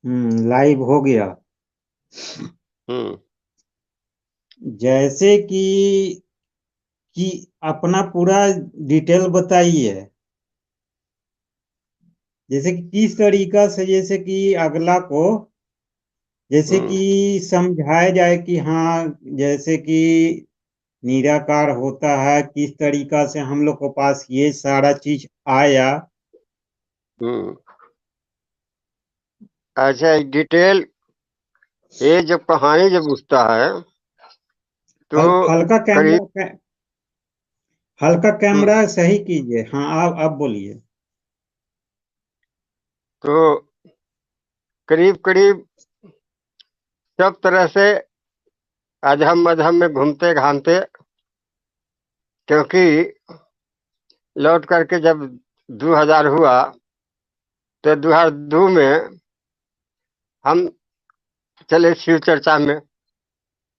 Live हो गया। हम्म। जैसे कि अपना पूरा डिटेल बताइए। जैसे कि किस तरीका से, जैसे कि अगला को, जैसे हम्म। कि समझाया जाए कि हाँ, जैसे कि निराकार होता है, किस तरीका से हम लोग के पास ये सारा चीज आया। हम्म। अच्छा, डिटेल, ये जब कहानी जब उठता है तो हल्का करीब। कैमरा, हल्का हम्म। कैमरा सही कीजिए। हाँ, आप बोलिए। तो करीब करीब सब तरह से अधम मधम में घूमते घामते, क्योंकि लौट करके जब 2000 हुआ तो 2002 में हम चले शिव चर्चा में,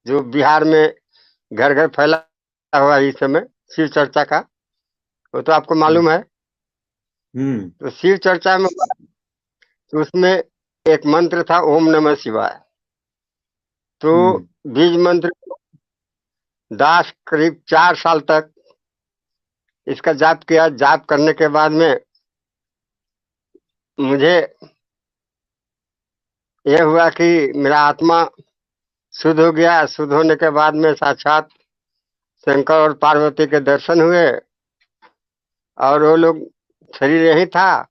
जो बिहार में घर घर फैला हुआ है इस समय शिव चर्चा का, वो तो आपको हम्म। मालूम है। हम्म। तो शिव चर्चा में तो उसमें एक मंत्र था, ओम नमः शिवाय। तो हम्म। बीज मंत्र दास करीब 4 साल तक इसका जाप किया। जाप करने के बाद में मुझे यह हुआ कि मेरा आत्मा शुद्ध हो गया। शुद्ध होने के बाद में साक्षात शंकर और पार्वती के दर्शन हुए, और वो लोग, शरीर यही था,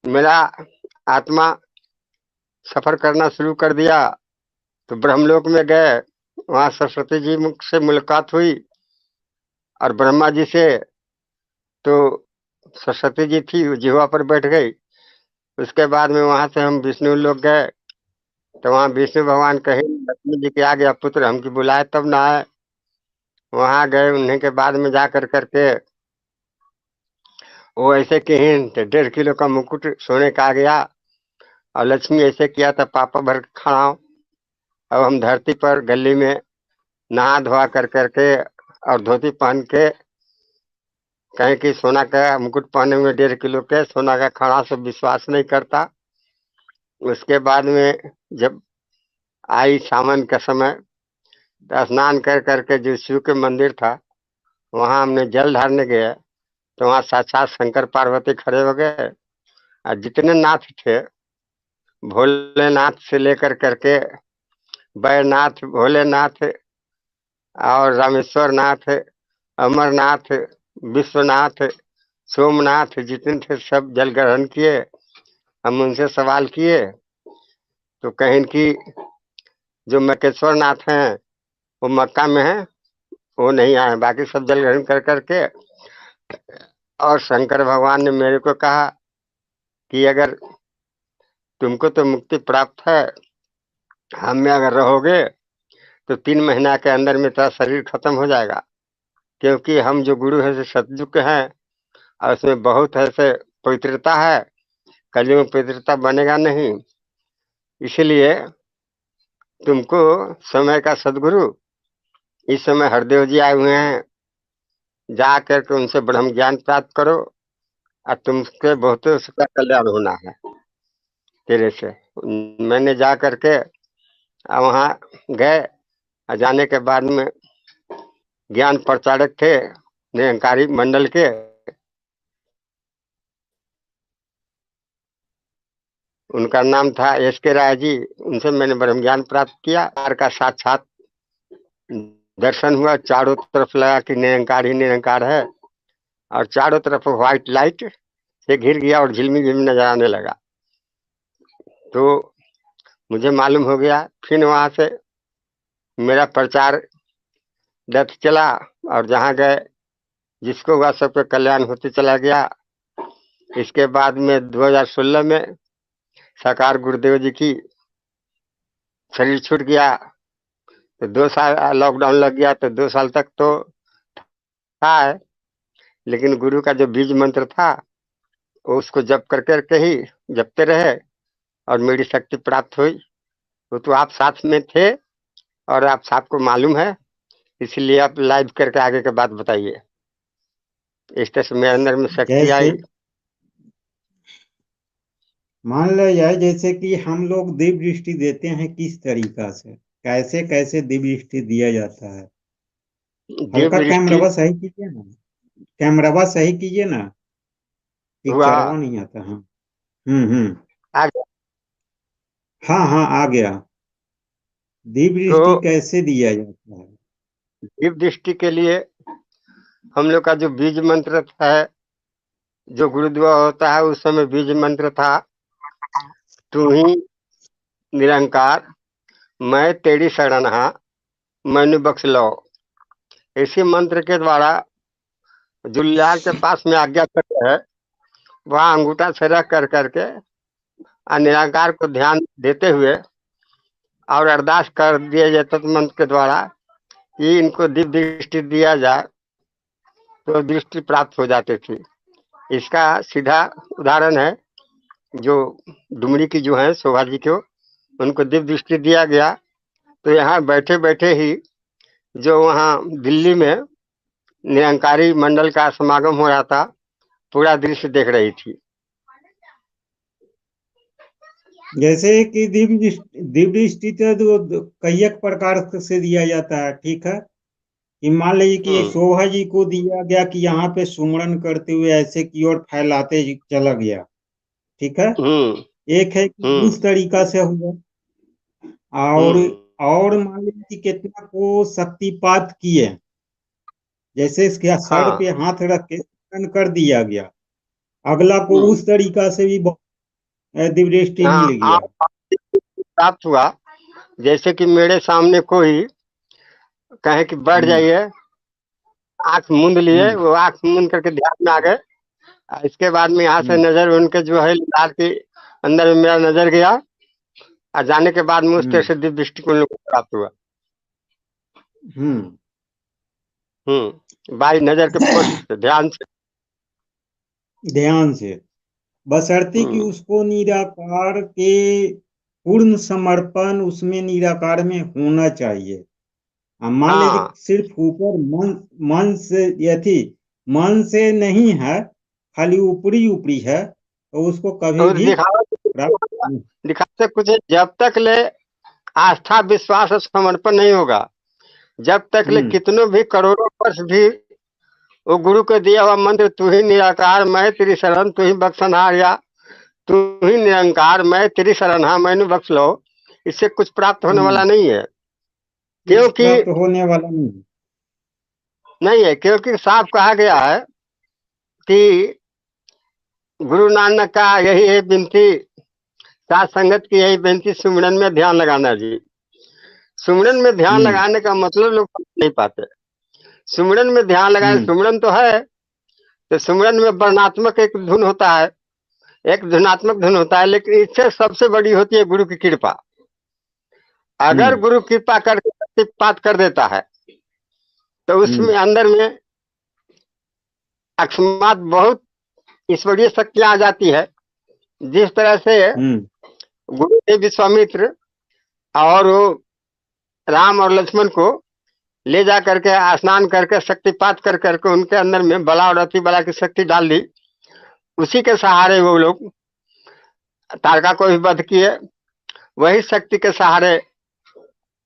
मेरा आत्मा सफर करना शुरू कर दिया। तो ब्रह्मलोक में गए, वहां सरस्वती जी से मुलाकात हुई, और ब्रह्मा जी से। तो सरस्वती जी थी, वो जिह्वा पर बैठ गई। उसके बाद में वहां से हम विष्णु लोक गए। तो वहां विष्णु भगवान कहे, लक्ष्मी जी के आ गया पुत्र, हमकी बुलाए तब ना आए। वहां गए, उन्हीं के बाद में जा कर करके वो ऐसे कहीं तो 1.5 किलो का मुकुट सोने का आ गया। और लक्ष्मी ऐसे किया था, पापा भर के खड़ा हूं। अब हम धरती पर गली में नहा धोआ कर करके और धोती पहन के, कहीं कि सोना का मुकुट पहने हुए 1.5 किलो के सोना का खड़ा, से विश्वास नहीं करता। उसके बाद में जब आई सावन का समय, तो स्नान कर करके जो शिव के मंदिर था, वहां हमने जल ढारने गए। तो वहां साक्षात शंकर पार्वती खड़े हो गए। और जितने नाथ थे, भोलेनाथ से लेकर करके बैरनाथ, भोलेनाथ और रामेश्वर नाथ, अमरनाथ, विश्वनाथ, सोमनाथ, जितने थे सब जल ग्रहण किए। हम उनसे सवाल किए, तो कहें कि जो मकेश्वर नाथ हैं वो मक्का में है, वो नहीं आए। बाकी सब जल ग्रहण कर करके, और शंकर भगवान ने मेरे को कहा कि अगर तुमको तो मुक्ति प्राप्त है, हम में अगर रहोगे तो 3 महीना के अंदर में तेरा शरीर खत्म हो जाएगा। क्योंकि हम जो गुरु है से सतयुग के हैं, और उसमें बहुत ऐसे पवित्रता है, कलयुग में पवित्रता बनेगा नहीं। इसलिए तुमको समय का सदगुरु इस समय हरदेव जी आए हुए हैं, जा करके उनसे ब्रह्म ज्ञान प्राप्त करो, और तुमके बहुतों का कल्याण होना है तेरे से। मैंने जा करके वहां गए। और जाने के बाद में ज्ञान प्रचारक थे निरंकारी मंडल के, उनका नाम था एस के राय जी। उनसे मैंने ब्रह्म ज्ञान प्राप्त किया। कार का साक्षात दर्शन हुआ, चारों तरफ लगा कि निरंकार ही निरंकार है। और चारों तरफ व्हाइट लाइट से घिर गया और झिलमिल झिलमिल नजर आने लगा। तो मुझे मालूम हो गया। फिर वहां से मेरा प्रचार रथ चला, और जहां गए जिसको हुआ सबका कल्याण होते चला गया। इसके बाद में 2016 में साकार गुरुदेव जी की शरीर छूट गया। तो 2 साल लॉकडाउन लग गया, तो 2 साल तक तो था है। लेकिन गुरु का जो बीज मंत्र था, वो उसको जप कर करके ही जपते रहे, और मेरी शक्ति प्राप्त हुई। वो तो आप साथ में थे, और आप सबको मालूम है। इसलिए आप लाइव करके आगे के बात बताइए। इस तरह से मेरे अंदर में शक्ति जैसे आई। मान लिया जाए जैसे कि हम लोग दिव्य दृष्टि देते हैं किस तरीका से, कैसे कैसे दिव्य दृष्टि दिया जाता है। हल्का दिव्य दृष्टि कैमरावा सही कीजिए ना, कैमरावा सही कीजिए ना, हुआ। पिक्चरवा नहीं आता। हाँ। हम्म। आगे हाँ हाँ, आ गया। दिव्य तो दृष्टि कैसे दिया जाता है। दिव्य दृष्टि के लिए हम लोग का जो बीज मंत्र है, जो गुरुद्वारा होता है उस समय बीज मंत्र था, तू ही निरंकार, मैं तेरी शरण हा, मैंने बख्श लो। इसी मंत्र के द्वारा जुल्लार के पास में आज्ञा करते है, वहां अंगूठा से रख कर करके निराकार को ध्यान देते हुए और अरदास कर दिया जाता था मंत्र के द्वारा कि इनको दिव्य दृष्टि दिया जाए, तो दृष्टि प्राप्त हो जाती थी। इसका सीधा उदाहरण है, जो डुमरी की जो है शोभा जी को, उनको दिव्य दृष्टि दिया गया, तो यहाँ बैठे बैठे ही जो वहाँ दिल्ली में निरंकारी मंडल का समागम हो रहा था, पूरा दृश्य देख रही थी। जैसे कि दिव्य दृष्टि तो कई एक प्रकार से दिया जाता है, ठीक है। कि मान लीजिए कि एक हम्म शोभा जी को दिया गया कि यहाँ पे सुमरन करते हुए ऐसे की ओर फैलाते चला गया, ठीक है। हम्म एक है कि हम्म उस तरीका से हुआ। और हम्म और मान लीजिए कि कितना को शक्तिपात किए, जैसे इसके सर हाँ पे हाथ रख के स्मरण कर दिया गया। अगला को हम्म उस तरीका से भी दिव्य दृष्टि हाँ मिल गया। प्राप्त हुआ। जैसे कि मेरे सामने कोई कहे कि बढ़ हम्म जाइए, आंख मूंद लिए, हम्म वो आंख मूंद करके ध्यान में आ गए। इसके बाद में यहाँ से हम्म नजर उनके जो है लाल के अंदर में मेरा नजर गया, और जाने के बाद में उस तरह हम्म से दिव्य दृष्टि को उन लोगों को प्राप्त हुआ। हम्म। बाई नजर के पोस्ट से ध्यान से। ध्यान से, बशर्ते कि हम्म उसको निराकार के पूर्ण समर्पण उसमें निराकार में होना चाहिए। अब मान लीजिए हाँ कि सिर्फ ऊपर मन, मन से यथी मन से नहीं है, खाली ऊपरी ऊपरी है, तो उसको कभी और भी दिखावा प्राप्त नहीं। दिखाते कुछ है, जब तक ले आस्था विश्वास और समर्पण नहीं होगा, जब तक ले हम्म कितनों भी करोड़ों वर्ष भी वो गुरु को दिया हुआ मंत्र, तू ही निराकार मैं तेरी शरण, तू ही बख्शनहार, या तू ही निरंकार मैं तेरी शरण हाँ मैंने बख्श लो, इससे कुछ प्राप्त होने वाला हम्म। नहीं है। कुछ क्योंकि प्राप्त होने वाला नहीं। नहीं है, क्योंकि साफ कहा गया है कि गुरु नानक का यही है विनती, साथ संगत की यही बेनती, सुमिरन में ध्यान लगाना जी। सुमिरन में ध्यान हम्म लगाने का मतलब लोग समझ नहीं पाते। सुमिरन में ध्यान लगाने, हम्म सुमिरन तो है, तो सुमिरन में वर्णात्मक एक धुन होता है, एक धुनात्मक धुन होता है, लेकिन इससे सबसे बड़ी होती है गुरु की कृपा। अगर हम्म गुरु कृपा करके शक्तिपात कर देता है, तो हम्म उसमें अंदर में अकस्मात बहुत ईश्वरीय शक्तियां आ जाती है। जिस तरह से हम्म गुरु ने विश्वामित्र और वो राम और लक्ष्मण को ले जा करके स्नान करके शक्तिपात कर करके उनके अंदर में बला और अति बला की शक्ति डाल दी, उसी के सहारे वो लोग तारका को भी वध किए। वही शक्ति के सहारे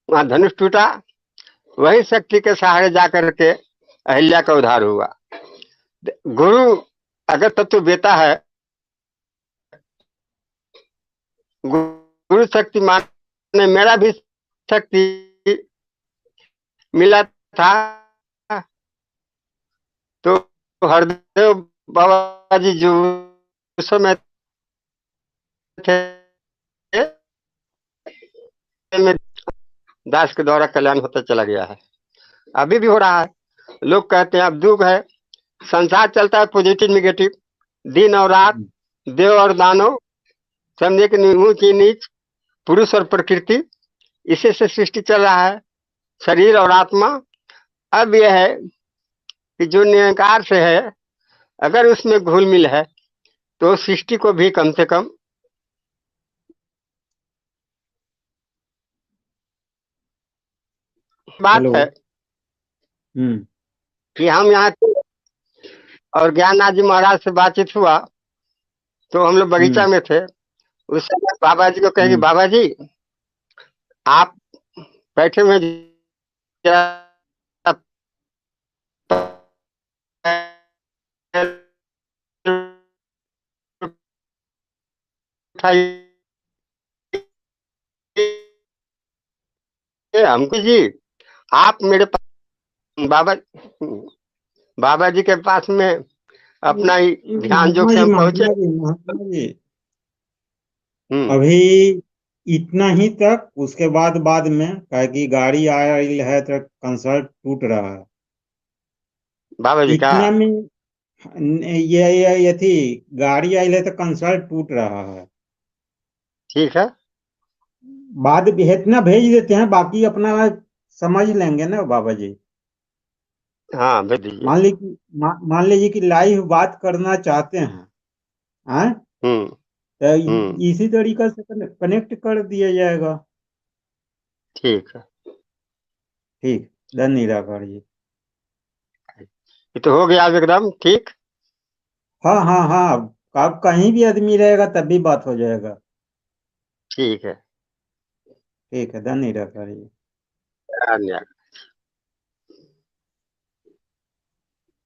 वहां धनुष टूटा, वही शक्ति के सहारे जाकर के अहिल्या का उद्धार हुआ। गुरु अगर तत्व बेता है, गुरु शक्ति माने मेरा भी शक्ति मिला था, तो हरदेव बाबा जी जो उस समय थे में दास के द्वारा कल्याण होता चला गया है, अभी भी हो रहा है। लोग कहते हैं अब युग है, संसार चलता है पॉजिटिव निगेटिव, दिन और रात, हम्म देव और दानव, समझे कि ऊंच नीच, पुरुष और प्रकृति, इसी से सृष्टि चल रहा है, शरीर और आत्मा। अब यह है कि जो निरंकार से है, अगर उसमें घुल मिल है, तो सृष्टि को भी कम से कम बात हेलो। है हम्म कि हम यहाँ थे और ज्ञाननाथ जी महाराज से बातचीत हुआ, तो हम लोग बगीचा हम्म में थे, उस समय बाबा जी को कहेगी, हम्म, बाबा जी आप बैठे हुए जरा पैर उठाइए हमको जी, आप मेरे पास बाबा बाबा जी के पास में अपना ही ध्यान जोग से हम पहुंचे। महात्मा जी हम्म। अभी इतना ही तक। उसके बाद में क्या कि गाड़ी आ रही है तो कंसर्ट टूट रहा है। बाबा जी का। इतना में ये थी, गाड़ी आई है तो कंसर्ट टूट रहा है। ठीक है। बाद भी इतना भेज देते हैं, बाकी अपना समझ लेंगे ना बाबा जी। हाँ भेज दीजिए। मान लीजिए कि लाइव बात करना चाहते हैं, हाँ, हम्म। तो हम्म। इसी तरीका से कनेक्ट कर दिया जाएगा। ठीक है। ठीक, धन्य निराकार जी। ये तो हो गया अब एकदम ठीक। हाँ हाँ हाँ, आप कहीं भी आदमी रहेगा तब भी बात हो जाएगा। ठीक है। ठीक है, धन्य निराकार जी। धन्यवाद।